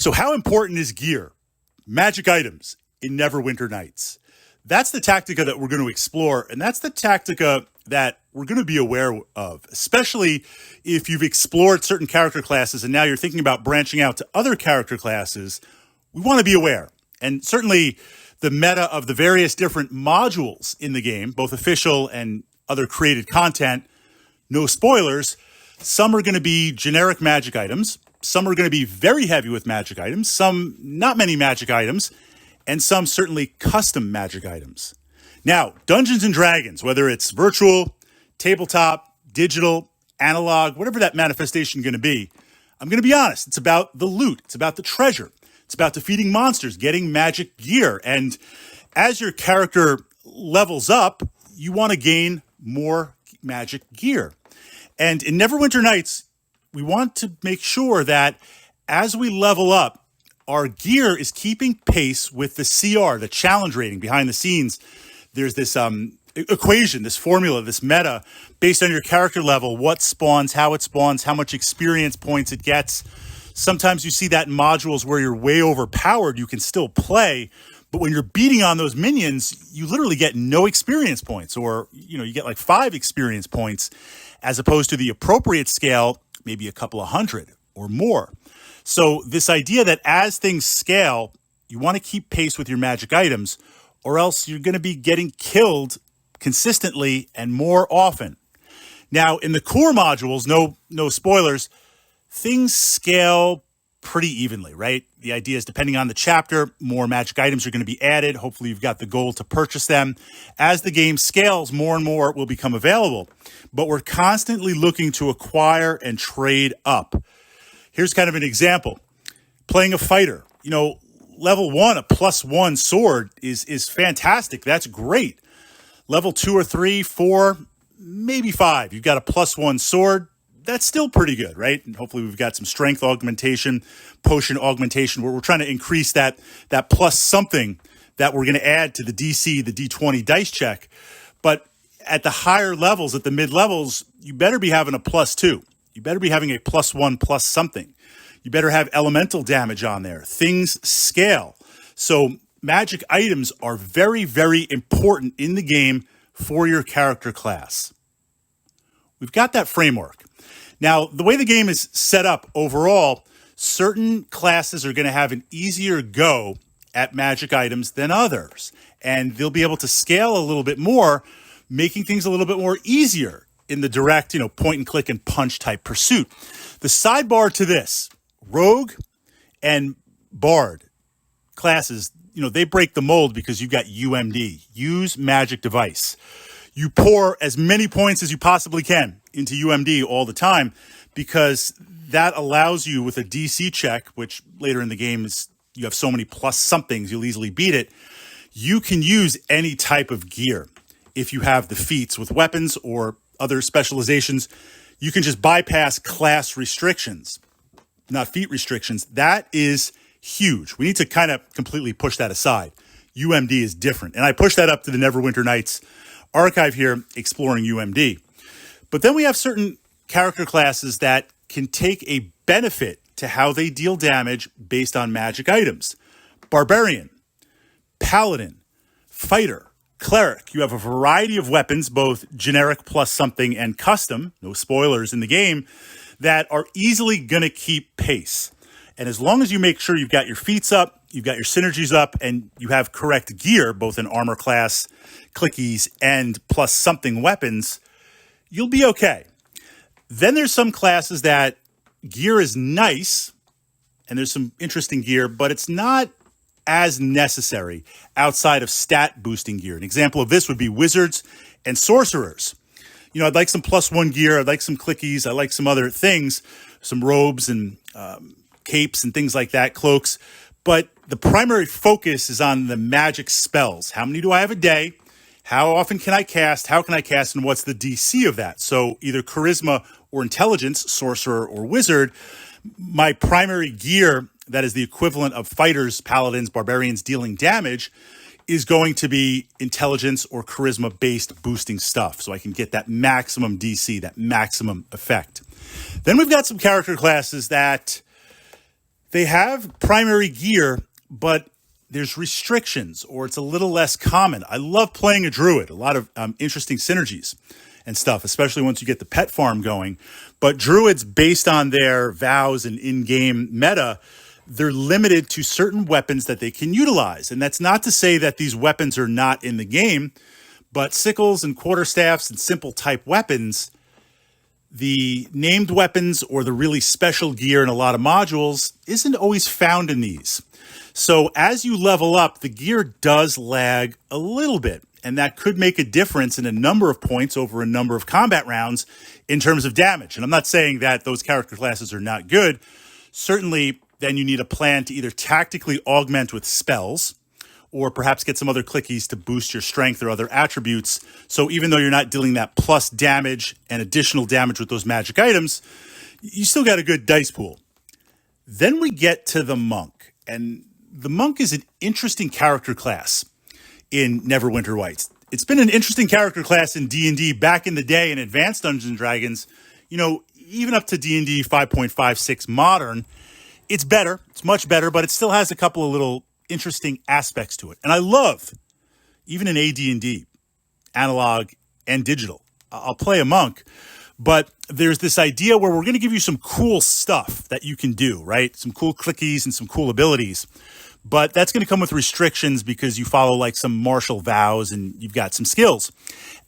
So how important is gear, magic items in Neverwinter Nights? That's the tactica that we're going to explore, and that's the tactica that we're going to be aware of, especially if you've explored certain character classes and now you're thinking about branching out to other character classes. We want to be aware. And certainly the meta of the various different modules in the game, both official and other created content, no spoilers, some are going to be generic magic items. Some are going to be very heavy with magic items, some not many magic items, and some certainly custom magic items. Now, Dungeons & Dragons, whether it's virtual, tabletop, digital, analog, whatever that manifestation is going to be, I'm going to be honest, it's about the loot, it's about the treasure, it's about defeating monsters, getting magic gear, and as your character levels up, you want to gain more magic gear. And in Neverwinter Nights, we want to make sure that as we level up, our gear is keeping pace with the CR, the challenge rating behind the scenes. There's this equation, this formula, this meta based on your character level, what spawns, how much experience points it gets. Sometimes you see that in modules where you're way overpowered, you can still play, but when you're beating on those minions, you literally get no experience points, or you get like 5 experience points as opposed to the appropriate scale, maybe a couple of hundred or more. So this idea that as things scale, you want to keep pace with your magic items, or else you're going to be getting killed consistently and more often. Now, in the core modules, no spoilers, things scale pretty evenly, right? The idea is depending on the chapter, more magic items are going to be added. Hopefully you've got the goal to purchase them. As the game scales, more and more will become available. But we're constantly looking to acquire and trade up. Here's kind of an example. Playing a fighter, level 1, a +1 sword is fantastic. That's great. Level 2 or 3, 4, maybe 5. You've got a +1 sword. That's still pretty good, right? And hopefully we've got some strength augmentation, potion augmentation, where we're trying to increase that plus something that we're going to add to the DC, the D20 dice check. But at the higher levels, at the mid levels, you better be having a +2. You better be having a +1 plus something. You better have elemental damage on there. Things scale. So magic items are very, very important in the game for your character class. We've got that framework. Now, the way the game is set up overall, certain classes are going to have an easier go at magic items than others. And they'll be able to scale a little bit more, making things a little bit more easier in the direct, point and click and punch type pursuit. The sidebar to this, Rogue and Bard classes, they break the mold because you've got UMD, use magic device. You pour as many points as you possibly can into UMD all the time because that allows you with a DC check, which later in the game is you have so many plus somethings, you'll easily beat it. You can use any type of gear. If you have the feats with weapons or other specializations, you can just bypass class restrictions, not feat restrictions. That is huge. We need to kind of completely push that aside. UMD is different. And I push that up to the Neverwinter Nights archive here, exploring UMD. But then we have certain character classes that can take a benefit to how they deal damage based on magic items. Barbarian, Paladin, Fighter, Cleric. You have a variety of weapons, both generic plus something and custom, no spoilers in the game, that are easily going to keep pace. And as long as you make sure you've got your feats up, you've got your synergies up, and you have correct gear, both in armor class, clickies, and plus something weapons, you'll be okay. Then there's some classes that gear is nice, and there's some interesting gear, but it's not as necessary outside of stat boosting gear. An example of this would be wizards and sorcerers. I'd like some +1 gear, I'd like some clickies, I like some other things, some robes and capes and things like that, cloaks. But the primary focus is on the magic spells. How many do I have a day? How often can I cast? How can I cast? And what's the DC of that? So either charisma or intelligence, sorcerer or wizard. My primary gear that is the equivalent of fighters, paladins, barbarians dealing damage is going to be intelligence or charisma based boosting stuff. So I can get that maximum DC, that maximum effect. Then we've got some character classes that They have primary gear, but there's restrictions, or it's a little less common. I love playing a druid, a lot of interesting synergies and stuff, especially once you get the pet farm going. But druids, based on their vows and in-game meta, they're limited to certain weapons that they can utilize. And that's not to say that these weapons are not in the game, but sickles and quarterstaffs and simple type weapons, the named weapons or the really special gear in a lot of modules isn't always found in these. So as you level up, the gear does lag a little bit, and that could make a difference in a number of points over a number of combat rounds in terms of damage. And I'm not saying that those character classes are not good. Certainly, then you need a plan to either tactically augment with spells or perhaps get some other clickies to boost your strength or other attributes. So even though you're not dealing that plus damage and additional damage with those magic items, you still got a good dice pool. Then we get to the monk, and the monk is an interesting character class in Neverwinter Nights. It's been an interesting character class in D&D back in the day in Advanced Dungeons and Dragons. You know, even up to D&D 5.56 Modern, it's better. It's much better, but it still has a couple of little interesting aspects to it. And I love, even in AD&D, analog and digital, I'll play a monk, but there's this idea where we're going to give you some cool stuff that you can do, right? Some cool clickies and some cool abilities. But that's going to come with restrictions because you follow like some martial vows and you've got some skills.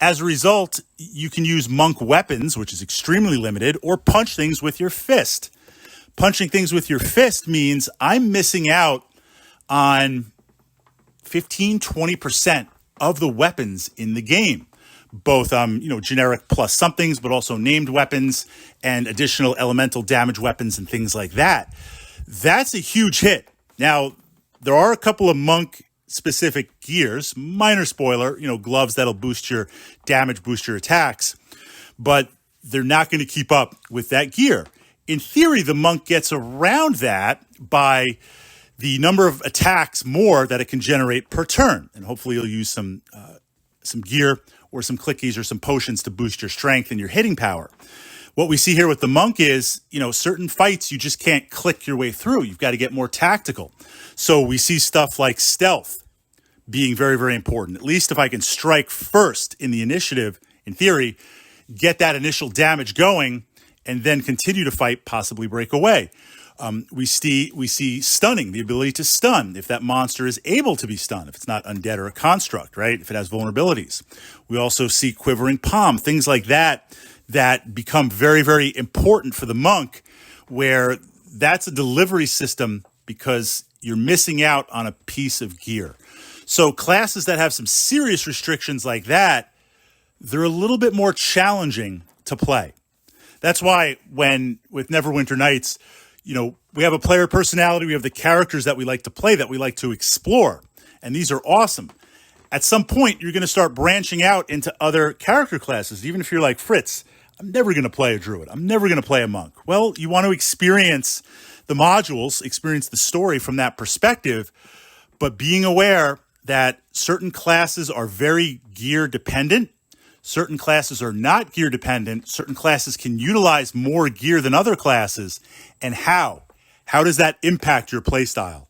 As a result, you can use monk weapons, which is extremely limited, or punch things with your fist. Punching things with your fist means I'm missing out on 15, 20% of the weapons in the game. Both, generic plus somethings, but also named weapons and additional elemental damage weapons and things like that. That's a huge hit. Now, there are a couple of monk-specific gears, minor spoiler, gloves that'll boost your damage, boost your attacks, but they're not going to keep up with that gear. In theory, the monk gets around that by the number of attacks more that it can generate per turn, and hopefully you'll use some gear or some clickies or some potions to boost your strength and your hitting power. What we see here with the monk is, certain fights you just can't click your way through. You've got to get more tactical. So we see stuff like stealth being very, very important. At least if I can strike first in the initiative, in theory, get that initial damage going, and then continue to fight, possibly break away. We see stunning, the ability to stun if that monster is able to be stunned, if it's not undead or a construct, right? If it has vulnerabilities. We also see quivering palm, things like that become very, very important for the monk, where that's a delivery system because you're missing out on a piece of gear. So classes that have some serious restrictions like that, they're a little bit more challenging to play. That's why with Neverwinter Nights, we have a player personality, we have the characters that we like to play, that we like to explore, and these are awesome. At some point, you're going to start branching out into other character classes. Even if you're like Fritz, I'm never going to play a druid, I'm never going to play a monk. Well, you want to experience the modules, experience the story from that perspective, but being aware that certain classes are very gear dependent, certain classes are not gear dependent, certain classes can utilize more gear than other classes, and how does that impact your playstyle?